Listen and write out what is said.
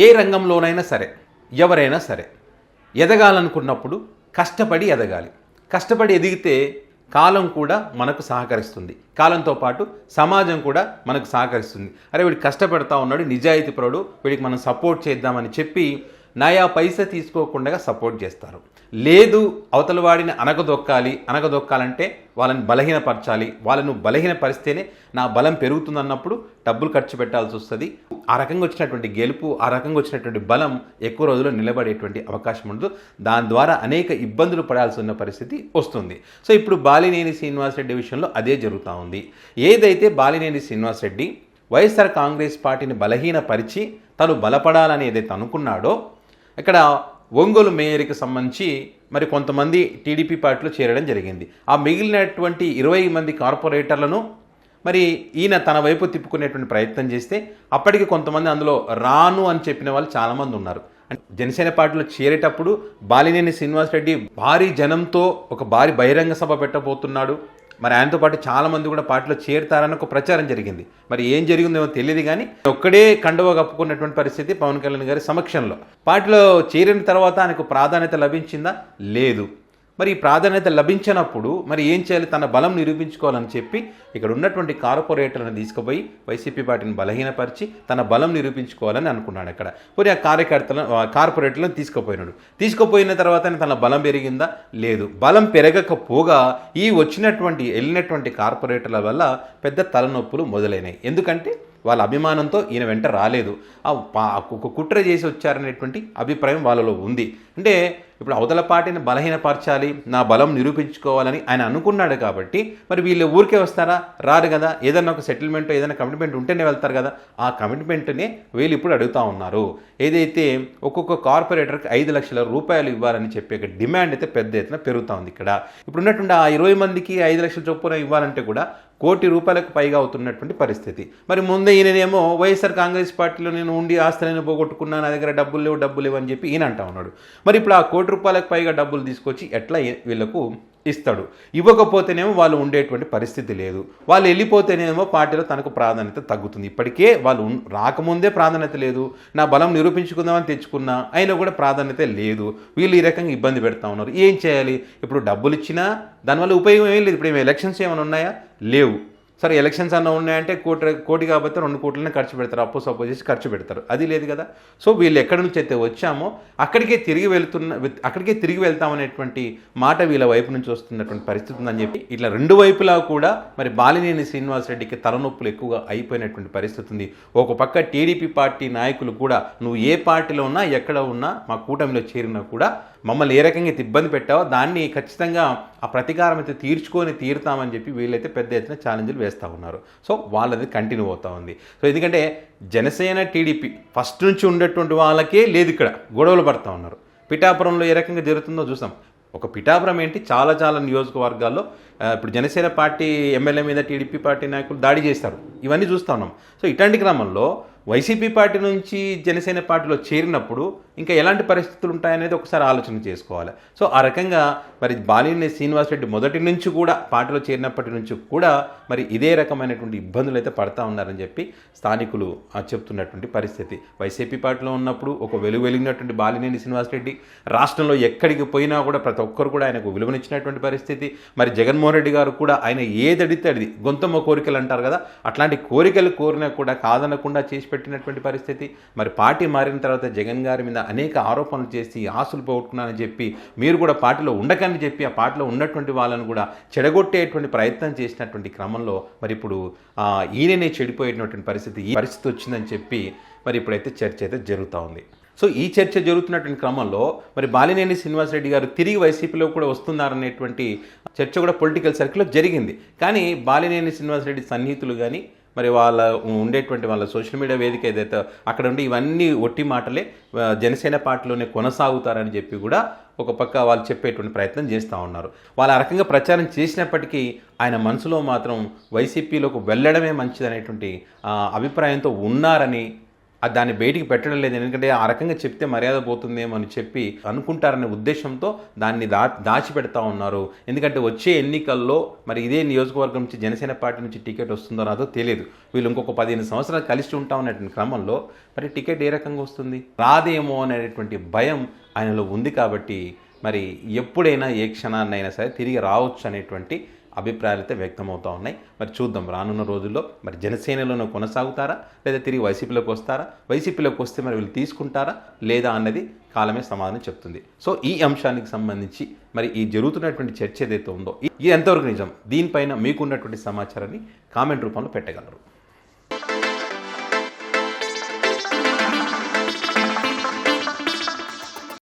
ఏ రంగంలోనైనా సరే ఎవరైనా సరే ఎదగాలనుకున్నప్పుడు కష్టపడి ఎదగాలి. కష్టపడి ఎదిగితే కాలం కూడా మనకు సహకరిస్తుంది. కాలంతో పాటు సమాజం కూడా మనకు సహకరిస్తుంది. అరే వీడు కష్టపడతా ఉన్నాడు, నిజాయితీపరుడు, వీడికి మనం సపోర్ట్ చేద్దామని చెప్పి నయా పైసా తీసుకోకుండా సపోర్ట్ చేస్తారు. లేదు అవతల వాడిని అనగదొక్కాలంటే వాళ్ళని బలహీనపరచాలి, వాళ్ళను బలహీనపరిస్తేనే నా బలం పెరుగుతుందన్నప్పుడు డబ్బులు ఖర్చు పెట్టాల్సి వస్తుంది. ఆ రకంగా వచ్చినటువంటి గెలుపు, ఆ రకంగా వచ్చినటువంటి బలం ఎక్కువ రోజులు నిలబడేటువంటి అవకాశం ఉండదు. దాని ద్వారా అనేక ఇబ్బందులు పడాల్సి ఉన్న పరిస్థితి వస్తుంది. సో ఇప్పుడు బాలినేని శ్రీనివాసరెడ్డి విషయంలో అదే జరుగుతూ ఉంది. ఏదైతే బాలినేని శ్రీనివాసరెడ్డి వైఎస్ఆర్ కాంగ్రెస్ పార్టీని బలహీనపరిచి తను బలపడాలని ఏదైతే అనుకున్నాడో, ఇక్కడ ఒంగోలు మేయర్కి సంబంధించి మరి కొంతమంది టీడీపీ పార్టీలో చేరడం జరిగింది. ఆ మిగిలినటువంటి 20 మంది కార్పొరేటర్లను మరి ఈయన తన వైపు తిప్పుకునేటువంటి ప్రయత్నం చేస్తే అప్పటికి కొంతమంది అందులో రాను అని చెప్పిన వాళ్ళు చాలామంది ఉన్నారు. జనసేన పార్టీలో చేరేటప్పుడు బాలినేని శ్రీనివాసరెడ్డి భారీ జనంతో ఒక భారీ బహిరంగ సభ పెట్టబోతున్నాడు, మరి ఆయనతో పాటు చాలామంది కూడా పార్టీలో చేరుతారని ఒక ప్రచారం జరిగింది. మరి ఏం జరిగిందేమో తెలియదు, కానీ ఒక్కడే కండువా కప్పుకున్నటువంటి పరిస్థితి పవన్ కళ్యాణ్ గారి సమక్షంలో. పార్టీలో చేరిన తర్వాత ఆయనకు ప్రాధాన్యత లభించిందా? లేదు. మరి ఈ ప్రాధాన్యత లభించినప్పుడు మరి ఏం చేయాలి? తన బలం నిరూపించుకోవాలని చెప్పి ఇక్కడ ఉన్నటువంటి కార్పొరేటర్లను తీసుకుపోయి వైసీపీ పార్టీని బలహీనపరిచి తన బలం నిరూపించుకోవాలని అనుకున్నాడు. అక్కడ పోయి ఆ కార్పొరేటర్లను తీసుకుపోయిన తర్వాత తన బలం పెరిగిందా? లేదు. బలం పెరగకపోగా ఈ వెళ్ళినటువంటి కార్పొరేటర్ల వల్ల పెద్ద తలనొప్పులు మొదలైనాయి. ఎందుకంటే వాళ్ళ అభిమానంతో ఈయన వెంట రాలేదు, ఒక కుట్ర చేసి వచ్చారనేటువంటి అభిప్రాయం వాళ్ళలో ఉంది. అంటే ఇప్పుడు అవతల పార్టీని బలహీనపరచాలి, నా బలం నిరూపించుకోవాలని ఆయన అనుకున్నాడు. కాబట్టి మరి వీళ్ళు ఊరికే వస్తారా? రారు కదా. ఏదైనా ఒక సెటిల్మెంట్, ఏదైనా కమిట్మెంట్ ఉంటేనే వెళ్తారు కదా. ఆ కమిట్మెంట్నే వీళ్ళు ఇప్పుడు అడుగుతూ ఉన్నారు. ఏదైతే ఒక్కొక్క కార్పొరేటర్కి 5 లక్షల రూపాయలు ఇవ్వాలని చెప్పి డిమాండ్ అయితే పెద్ద ఎత్తున పెరుగుతూ ఉంది. ఇక్కడ ఇప్పుడు ఉన్నటువంటి ఆ 20 మందికి 5 లక్షల చొప్పున ఇవ్వాలంటే కూడా ₹1,00,00,000 పైగా అవుతున్నటువంటి పరిస్థితి. మరి ముందే ఈయనేమో వైఎస్ఆర్ కాంగ్రెస్ పార్టీలో నేను ఉండి ఆస్తులను పోగొట్టుకున్నాను, నా దగ్గర డబ్బులు లేవు అని చెప్పి ఈయన అంటా ఉన్నాడు. మరి ఇప్పుడు ఆ ₹1,00,00,000 పైగా డబ్బులు తీసుకొచ్చి ఎట్లా వీళ్ళకు ఇస్తాడు? ఇవ్వకపోతేనేమో వాళ్ళు ఉండేటువంటి పరిస్థితి లేదు, వాళ్ళు వెళ్ళిపోతేనేమో పార్టీలో తనకు ప్రాధాన్యత తగ్గుతుంది. ఇప్పటికే వాళ్ళు రాకముందే ప్రాధాన్యత లేదు, నా బలం నిరూపించుకుందామని తెచ్చుకున్నా అయినా కూడా ప్రాధాన్యత లేదు. వీళ్ళు ఈ రకంగా ఇబ్బంది పెడతా ఉన్నారు. ఏం చేయాలి? ఇప్పుడు డబ్బులు ఇచ్చినా దానివల్ల ఉపయోగం ఏం లేదు. ఇప్పుడు ఏమి ఎలక్షన్స్ ఏమైనా ఉన్నాయా? లేవు. సరే ఎలక్షన్స్ అన్న ఉన్నాయంటే కోటి కాబట్టి 2 కోట్లనే ఖర్చు పెడతారు, అప్పు సపోజ్ చేసి ఖర్చు పెడతారు. అది లేదు కదా. సో వీళ్ళు ఎక్కడి నుంచి అయితే వచ్చామో అక్కడికే తిరిగి వెళ్తామనేటువంటి మాట వీళ్ళ వైపు నుంచి వస్తున్నటువంటి పరిస్థితి ఉందని చెప్పి ఇట్లా రెండు వైపులా కూడా మరి బాలినేని శ్రీనివాసరెడ్డికి తలనొప్పులు ఎక్కువగా అయిపోయినటువంటి పరిస్థితి ఉంది. ఒక పక్క టీడీపీ పార్టీ నాయకులు కూడా నువ్వు ఏ పార్టీలో ఉన్నా ఎక్కడ ఉన్నా మా కూటమిలో చేరినా కూడా మమ్మల్ని ఏ రకంగా ఇబ్బంది పెట్టావో దాన్ని ఖచ్చితంగా ఆ ప్రతీకారం అయితే తీరుతామని చెప్పి వీళ్ళైతే పెద్ద ఎత్తున ఛాలెంజ్లు వేస్తూ ఉన్నారు. సో వాళ్ళది కంటిన్యూ అవుతూ ఉంది. సో ఎందుకంటే జనసేన టీడీపీ ఫస్ట్ నుంచి ఉండేటువంటి వాళ్ళకే లేదు, ఇక్కడ గొడవలు పడుతూ ఉన్నారు. పిఠాపురంలో ఏ రకంగా జరుగుతుందో చూసాం. ఒక పిఠాపురం ఏంటి, చాలా నియోజకవర్గాల్లో ఇప్పుడు జనసేన పార్టీ ఎమ్మెల్యే మీద టీడీపీ పార్టీ నాయకులు దాడి చేస్తారు. ఇవన్నీ చూస్తూ ఉన్నాం. సో ఇట్లాంటి క్రమంలో వైసీపీ పార్టీ నుంచి జనసేన పార్టీలో చేరినప్పుడు ఇంకా ఎలాంటి పరిస్థితులు ఉంటాయనేది ఒకసారి ఆలోచన చేసుకోవాలి. సో ఆ రకంగా మరి బాలినేని శ్రీనివాసరెడ్డి మొదటి నుంచి కూడా పార్టీలో చేరినప్పటి నుంచి కూడా మరి ఇదే రకమైనటువంటి ఇబ్బందులు అయితే పడతా ఉన్నారని చెప్పి స్థానికులు చెప్తున్నటువంటి పరిస్థితి. వైసీపీ పార్టీలో ఉన్నప్పుడు ఒక వెలిగినటువంటి బాలినేని శ్రీనివాసరెడ్డి రాష్ట్రంలో ఎక్కడికి పోయినా కూడా ప్రతి ఒక్కరు కూడా ఆయనకు విలువనిచ్చినటువంటి పరిస్థితి. మరి జగన్మోహన్ రెడ్డి గారు కూడా ఆయన ఏదడితే అది గొంతమ్మ కోరికలు అంటారు కదా, అట్లాంటి కోరికలు కోరినా కూడా కాదనకుండా చేసి పెట్టినటువంటి పరిస్థితి. మరి పార్టీ మారిన తర్వాత జగన్ గారి మీద అనేక ఆరోపణలు చేసి ఆస్తులు పోగొట్టుకున్నానని చెప్పి మీరు కూడా పార్టీలో ఉండకని చెప్పి ఆ పార్టీలో ఉన్నటువంటి వాళ్ళను కూడా చెడగొట్టేటువంటి ప్రయత్నం చేసినటువంటి క్రమంలో మరి ఇప్పుడు ఈయననే చెడిపోయేటువంటి పరిస్థితి వచ్చిందని చెప్పి మరి ఇప్పుడైతే చర్చ అయితే జరుగుతూ ఉంది. సో ఈ చర్చ జరుగుతున్నటువంటి క్రమంలో మరి బాలినేని శ్రీనివాసరెడ్డి గారు తిరిగి వైసీపీలో కూడా వస్తున్నారనేటువంటి చర్చ కూడా పొలిటికల్ సర్కిల్లో జరిగింది. కానీ బాలినేని శ్రీనివాసరెడ్డి సన్నిహితులు కానీ మరి ఉండేటువంటి వాళ్ళ సోషల్ మీడియా వేదిక ఏదైతే అక్కడ ఉండి ఇవన్నీ ఒట్టి మాటలే, జనసేన పార్టీలోనే కొనసాగుతారని చెప్పి కూడా ఒక పక్క వాళ్ళు చెప్పేటువంటి ప్రయత్నం చేస్తూ ఉన్నారు. వాళ్ళు ఆ రకంగా ప్రచారం చేసినప్పటికీ ఆయన మనసులో మాత్రం వైసీపీలోకి వెళ్ళడమే మంచిదనేటువంటి అభిప్రాయంతో ఉన్నారని దాన్ని బయటికి పెట్టడం లేదు. ఎందుకంటే ఆ రకంగా చెప్తే మర్యాద పోతుందేమో అని చెప్పి అనుకుంటారనే ఉద్దేశంతో దాన్ని దాచిపెడతా ఉన్నారు. ఎందుకంటే వచ్చే ఎన్నికల్లో మరి ఇదే నియోజకవర్గం నుంచి జనసేన పార్టీ నుంచి టికెట్ వస్తుందో రాదో తెలియదు. వీళ్ళు ఇంకొక 15 సంవత్సరాలు కలిసి ఉంటాం అనేటువంటి క్రమంలో మరి టికెట్ ఏ రకంగా వస్తుంది, రాదేమో అనేటువంటి భయం ఆయనలో ఉంది. కాబట్టి మరి ఎప్పుడైనా ఏ క్షణాన్నైనా సరే తిరిగి రావచ్చు అనేటువంటి అభిప్రాయాలు అయితే వ్యక్తమవుతూ ఉన్నాయి. మరి చూద్దాం రానున్న రోజుల్లో మరి జనసేనలోనూ కొనసాగుతారా లేదా తిరిగి వైసీపీలోకి వస్తారా, వైసీపీలోకి వస్తే మరి వీళ్ళు తీసుకుంటారా లేదా అన్నది కాలమే సమాధానం చెప్తుంది. సో ఈ అంశానికి సంబంధించి మరి ఈ జరుగుతున్నటువంటి చర్చ ఏదైతే ఉందో ఇది ఎంతవరకు నిజం, దీనిపైన మీకున్నటువంటి సమాచారాన్ని కామెంట్ రూపంలో పెట్టగలరు.